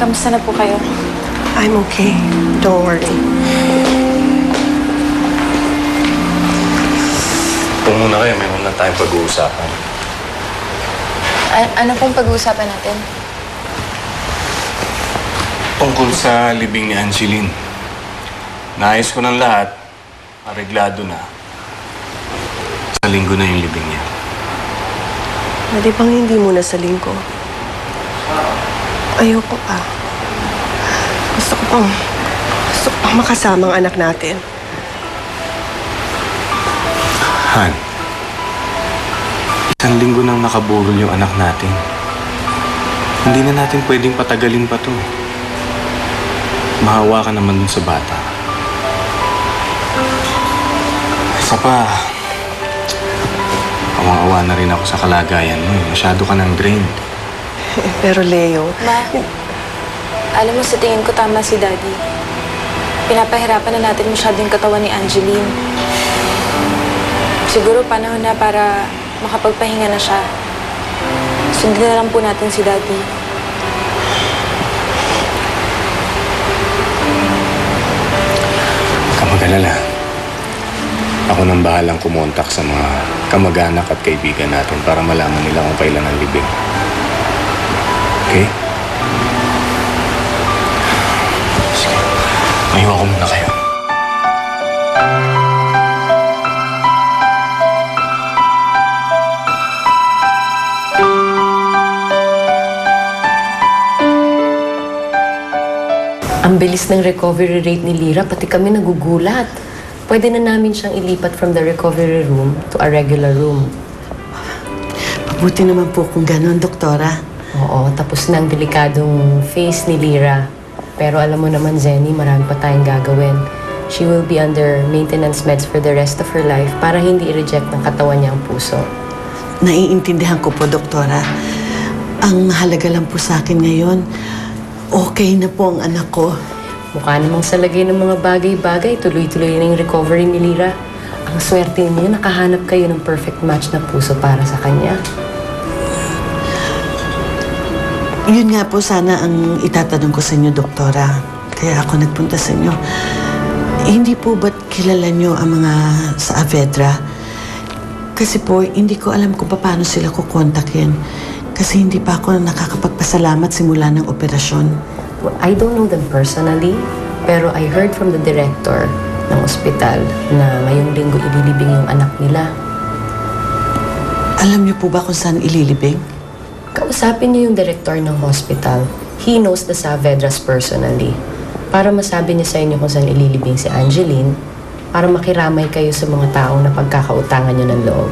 kamusta na po kayo? I'm okay. Don't worry. Kung muna kayo, mayroon lang tayong pag-uusapan. Ano pong pag-uusapan natin? Tungkol sa libing ni Angeline. Naayos ko ng lahat. Areglado na. Sa linggo na yung libing niya. Pwede bang hindi muna sa linggo? Ayoko pa. Gusto ko pang makasama ang anak natin. Han, isang linggo nang nakaburol yung anak natin. Hindi na natin pwedeng patagalin pa to. Mahawa ka naman dun sa bata. Isa pa, awang-awa na rin ako sa kalagayan mo. Masyado ka nang drained. Pero Leo... Ma, alam mo, sa tingin ko tama si Daddy. Pinapahirapan na natin masyado yung katawan ni Angeline. Siguro panahon na para makapagpahinga na siya. Sundin na lang po natin si Daddy. Mag-alala. Ako nang bahalang kumontak sa mga kamag-anak at kaibigan natin para malaman nila kung kailan ang libing. Okay? Sige. Mahiwa ko muna kayo. Ang bilis ng recovery rate ni Lyra, pati kami nagugulat. Pwede na namin siyang ilipat from the recovery room to a regular room. Mabuti naman po kung gano'n, Doktora. Oo, tapos na ang delikadong phase ni Lyra. Pero alam mo naman, Zenny, marami pa tayong gagawin. She will be under maintenance meds for the rest of her life para hindi i-reject ng katawan niya ang puso. Naiintindihan ko po, Doktora. Ang halaga lang po sa akin ngayon, okay na po ang anak ko. Mukha namang sa lagay ng mga bagay-bagay, tuloy-tuloy na yung recovery ni Lyra. Ang swerte niyo, nakahanap kayo ng perfect match na puso para sa kanya. Yun nga po sana ang itatanong ko sa inyo, Doktora. Kaya ako nagpunta sa inyo. Hindi po ba't kilala nyo ang mga sa Avedra? Kasi po, hindi ko alam kung paano sila kukontakin. Kasi hindi pa ako nakakapagpasalamat simula ng operasyon. Well, I don't know them personally, pero I heard from the director ng ospital na ngayong linggo ililibing yung anak nila. Alam niyo po ba kung saan ililibing? Kausapin niyo yung director ng hospital. He knows the Saavedras personally. Para masabi niya sa inyo kung saan ililibing si Angeline, para makiramay kayo sa mga taong napagkakautangan niyo ng loob.